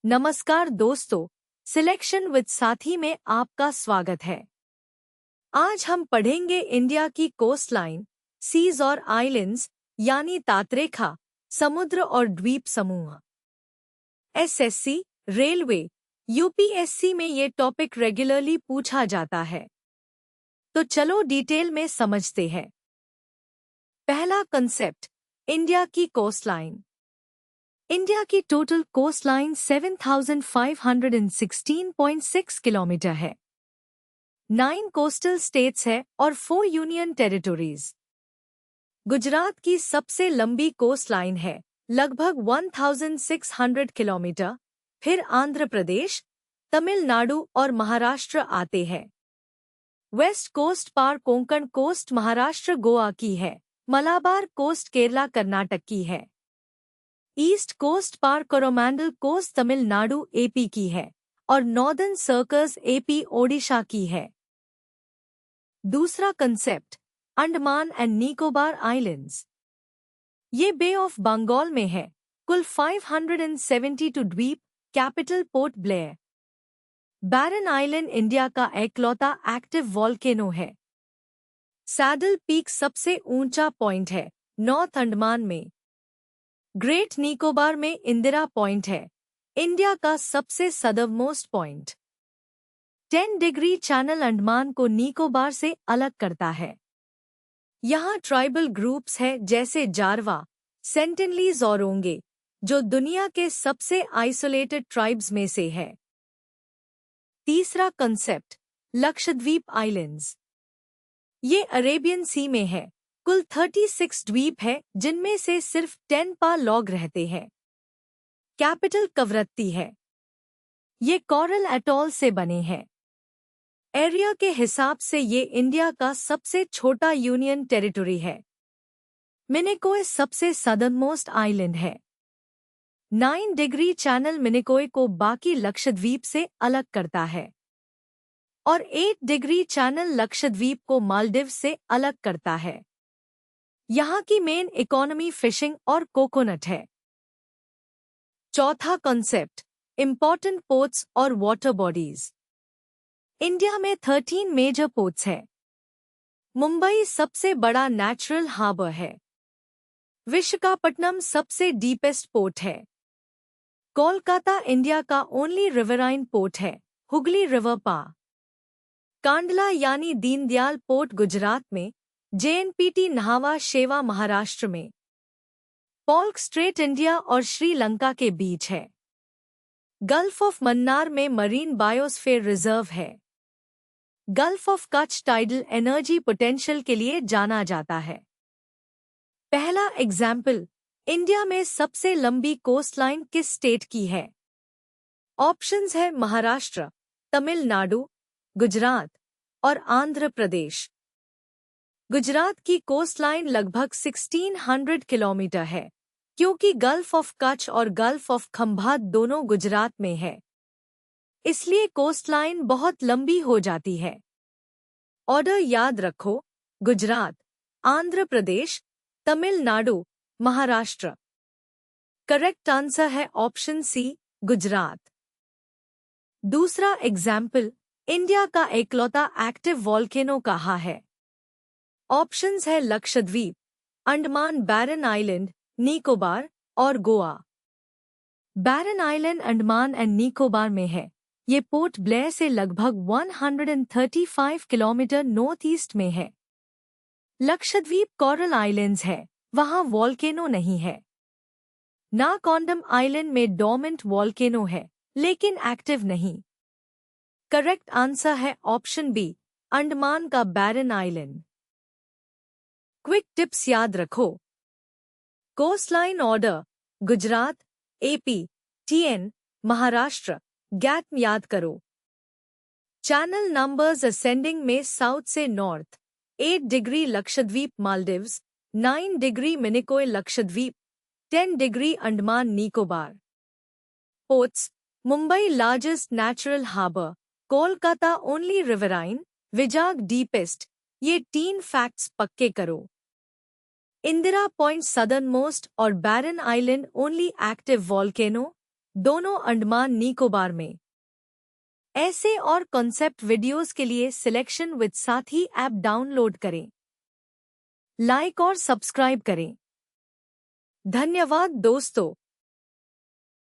नमस्कार दोस्तों, selection with साथी में आपका स्वागत है। आज हम पढ़ेंगे इंडिया की कोस्ट लाइन, सीज और आइलैंड्स यानी तातरेखा, समुद्र और द्वीप समूह। एसएससी, रेलवे, यूपीएससी में ये टॉपिक रेगुलरली पूछा जाता है। तो चलो डिटेल में समझते हैं। पहला कंसेप्ट, इंडिया की कोस्ट लाइन। इंडिया की टोटल कोस्ट लाइन 7,516.6 किलोमीटर है। 9 कोस्टल स्टेट्स है और 4 यूनियन टेरिटोरीज। गुजरात की सबसे लंबी कोस्ट लाइन है, लगभग 1,600 किलोमीटर। फिर आंध्र प्रदेश, तमिलनाडु और महाराष्ट्र आते हैं। वेस्ट कोस्ट पार कोंकण कोस्ट महाराष्ट्र गोवा की है। मलाबार कोस्ट केरला कर्नाटक की है। ईस्ट कोस्ट पार कोरोमंडल कोस्ट तमिलनाडु एपी की है और नॉर्दर्न सर्कल्स एपी ओडिशा की है। दूसरा concept, Andaman and Nicobar islands. ये बे ऑफ बंगाल में है। कुल 572 द्वीप, कैपिटल पोर्ट ब्लेयर। बैरन आइलैंड इंडिया का एकलौता एक्टिव वॉल्केनो है। सैडल पीक सबसे ऊंचा पॉइंट है, नॉर्थ अंडमान में। ग्रेट निकोबार में इंदिरा पॉइंट है, इंडिया का सबसे सदर्नमोस्ट पॉइंट। 10 डिग्री चैनल अंडमान को निकोबार से अलग करता है। यहाँ ट्राइबल ग्रुप्स है जैसे जारवा, सेंटिनलीज और ओंगे, जो दुनिया के सबसे आइसोलेटेड ट्राइब्स में से है। तीसरा कंसेप्ट, लक्षद्वीप आइलैंड्स। ये अरेबियन सी में है। कुल 36 द्वीप है, जिनमें से सिर्फ 10 लोग रहते हैं। कैपिटल कवरत्ती है। ये कोरल एटॉल से बने हैं। एरिया के हिसाब से ये इंडिया का सबसे छोटा यूनियन टेरिटरी है। मिनिकोय सबसे सदर्नमोस्ट आइलैंड है। 9 डिग्री चैनल मिनिकोय को बाकी लक्षद्वीप से अलग करता है और 8 डिग्री चैनल लक्षद्वीप को मालदीव से अलग करता है। यहाँ की मेन इकोनॉमी फिशिंग और कोकोनट है। चौथा कॉन्सेप्ट, इम्पोर्टेंट पोर्ट्स और वाटर बॉडीज। इंडिया में 13 मेजर पोर्ट्स है। मुंबई सबसे बड़ा नेचुरल हार्बर है। विशाखापट्टनम सबसे डीपेस्ट पोर्ट है। कोलकाता इंडिया का ओनली रिवराइन पोर्ट है, हुगली रिवर पार। कांडला यानी दीनदयाल पोर्ट गुजरात में। जेएनपीटी नहावा शेवा महाराष्ट्र में। पॉल्क स्ट्रेट इंडिया और श्रीलंका के बीच है। गल्फ ऑफ मन्नार में मरीन बायोस्फीयर रिजर्व है। Gulf of Kutch tidal energy potential के लिए जाना जाता है। पहला एग्जाम्पल, इंडिया में सबसे लंबी कोस्टलाइन किस स्टेट की है? ऑप्शंस है महाराष्ट्र, तमिलनाडु, गुजरात और आंध्र प्रदेश। गुजरात की कोस्टलाइन लगभग 1600 किलोमीटर है, क्योंकि गल्फ ऑफ कच्छ और गल्फ ऑफ खंभात दोनों गुजरात में है, इसलिए कोस्टलाइन बहुत लंबी हो जाती है। ऑर्डर याद रखो, गुजरात, आंध्र प्रदेश, तमिलनाडु, महाराष्ट्र। करेक्ट आंसर है ऑप्शन सी, गुजरात। दूसरा एग्जाम्पल, इंडिया का एकलौता एक्टिव वॉल्केनो कहाँ है? ऑप्शंस है लक्षद्वीप, अंडमान बैरन आइलैंड, निकोबार और गोवा। बैरन आइलैंड अंडमान एंड निकोबार में है। ये पोर्ट ब्लेयर से लगभग 135 किलोमीटर नॉर्थ ईस्ट में है। लक्षद्वीप कोरल आइलैंड्स है, वहाँ वॉल्केनो नहीं है। नाकॉन्डम आइलैंड में डोर्मेंट वॉल्केनो है, लेकिन एक्टिव नहीं। करेक्ट आंसर है ऑप्शन बी, अंडमान का बैरन आइलैंड। क्विक टिप्स याद रखो। Coastline order, Gujarat, AP, TN, Maharashtra, गैट याद करो। चैनल नंबर्स असेंडिंग में साउथ से north. 8 degree Lakshadweep Maldives, 9 degree Minicoy Lakshadweep, 10 degree Andaman Nicobar. Ports, Mumbai largest natural harbour, Kolkata only riverine, Vizag deepest. ये 3 फैक्ट्स पक्के करो। इंदिरा पॉइंट सदर्न मोस्ट और बैरन आइलैंड ओनली एक्टिव वॉल्केनो, दोनों अंडमान निकोबार में। ऐसे और कॉन्सेप्ट वीडियोस के लिए सिलेक्शन विद साथी ऐप डाउनलोड करें। लाइक और सब्सक्राइब करें। धन्यवाद दोस्तों।